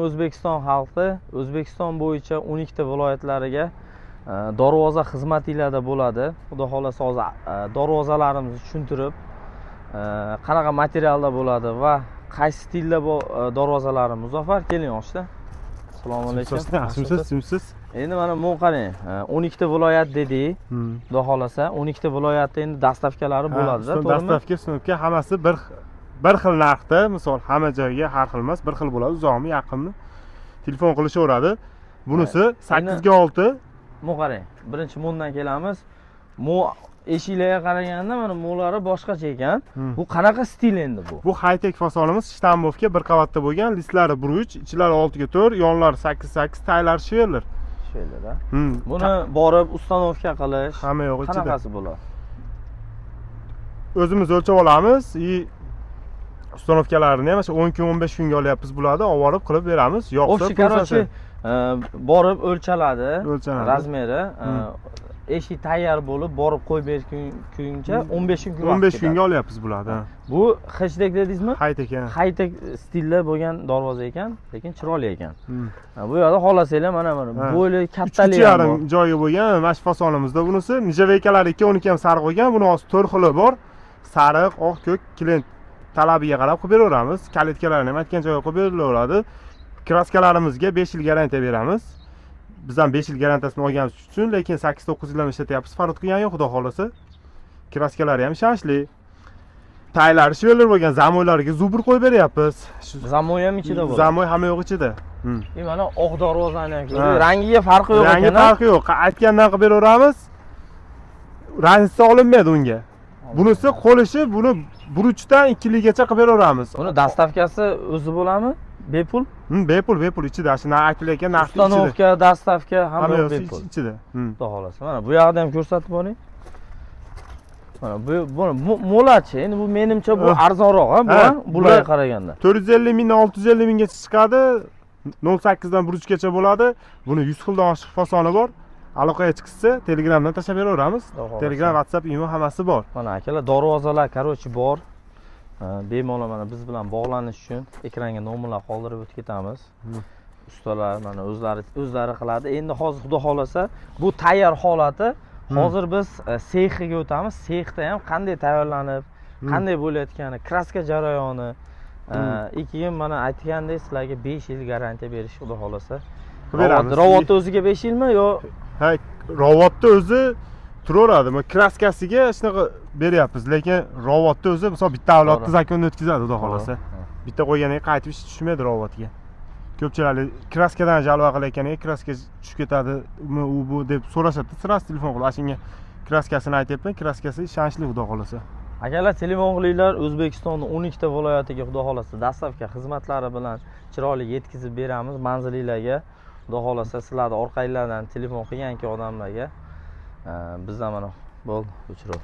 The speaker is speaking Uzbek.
O'zbekiston xalqi O'zbekiston bo'yicha 12 ta viloyatlariga darvoza xizmatlarda bo'ladi. Xudo xolasa hozir darvozalarimizni tushuntirib, qanaqa materialda bo'ladi va qaysi stilda bu darvozalarimiz Muzaffar keling ochdi. Assalomu alaykum. Yaxshimisiz? Endi mana bu qarang, 12 ta viloyat dedik. Xudo xolasa 12 ta viloyatda endi dastavkalari bo'ladi-da, to'g'rimi? Dastavka, sinopka hammasi bir xil narxda, misol hamma joyga har xil emas, bir xil bo'ladi, uzoqmi, yaqinmi telefon qilishaveradi. Bunisi 8 ga 6. Bu qarang, birinchi mundan kelamiz. Mu eshiklarga qaraganda mana mulari boshqacha ekan. Bu qanaqa stil endi bu? Bu high-tech fasonimiz, shtambovka bir qavatda bo'lgan, listlari bruch, ichlari 6 ga 4, yonlari 8, taylari shveller. Shveller-a? Buni borib ustanovka qilish hamma yo'q ichida. Qanaqasi bo'ladi? O'zimiz o'lchab olamiz, ustanovkalarini ham 10 kun, 15 kunga olyapmiz bularni, olib borib qilib beramiz. Yo'qsa, короче, borib o'lchaladi, razmeri, eshik tayyor bo'lib, borib qo'yib berguncha 15 kun vaqt 15 kunga olyapmiz bularni. Bu high-tech dedingizmi? High-tech. High-tech stilda bo'lgan darvoza ekan, lekin chiroyli ekan. Bu yerda xolasanglar mana bo'yli kattalik ham bor. 3,5 joyi bo'lgan, mana shu fasonimizda bunisi nijaveykalari 2-12 ham sariq bo'lgan, buni hozir 4 xili bor. Sariq, oq, ko'k, klient talabiga qarab qilib beraveramiz. Kalitkalarni ham aytgan joyga qo'yib berilaveradi. Kraskalarimizga 5 yil garantiya beramiz. Biz ham 5 yil garantiyasini olganimiz uchun, lekin 8-9 yildan ishlatyapmiz. Farq qilgani yo'q, xudo xolasa. Kraskalari ham ishonchli. Taylari shveller bo'lgan, zamoylarga zubr qo'yib beryapmiz. Zamoy ham ichida bo'ladi. Zamoy hamma yo'q ichida. Mana oq darvozani ham ko'ring. Rangiga farqi yo'q ekan. Rangi farqi yo'q. Aytgandan qilib beraveramiz. Rangi olinmaydi unga. Bunisi qo'lishi, buni bruchdan 2 ligacha qilib beraveramiz. Buni dastavkasi o'zi bo'ladimi? Bepul? Bepul ichida. Shuna aytilayotgan narx ichida. Ustanovka, dastavka hamma bepul ichida. Xudo xolasa. Mana bu yoqda ham ko'rsatib boring. Mana bu mo'lachi. Endi bu menimcha bu arzonroq, bularga qaraganda. 450 mingdan 650 minggacha chiqadi. 08 dan bruchgacha bo'ladi. Buni 100 xildan oshiq fasoni bor. Aloqaga chiqsa, Telegramdan tashlab beraveramiz. Telegram, WhatsApp, imo hammasi bor. Mana akalar, darvozalar, короче, bor. Bemalol mana biz bilan bog'lanish uchun ekranga nomerlar qoldirib o'tib ketamiz. Ustalar mana o'zlari qiladi. Endi hozir xudo xolasa bu tayyor holati. Hozir biz sexiga o'tamiz. Sexda ham qanday tayyorlanib, qanday bo'layotgani, kraska jarayoni, keyin mana aytgandek sizlarga 5 yil garantiya berish xudo xolasa. Robotni o'ziga 5 yilmi yo? Ha, robotni o'zi turaveradi. Men kraskasiga shunaqa beryapmiz, lekin robotni o'zi misol bitta avlodni zakonni o'tkazadi, xudo xolasa. Bitta qo'yganiga qaytib ish tushmaydi robotga. Ko'pchilik kraskadan jalva qilayotganiga kraska tushib ketadi, u bu deb so'rashadi, siras telefon qilib, "Ashunga kraskasini aytyapman, kraskasi ishonchli, xudo xolasa." Akalar, telefon qilinglar, O'zbekistonning 12 ta viloyatiga xudo xolasa dastavka xizmatlari bilan chiroyli yetkazib beramiz manzilinglarga. Xudo xolasa sizlarning orqangizdan telefon qilganki odamlarga bizdan mana bo'ldi, o'chirib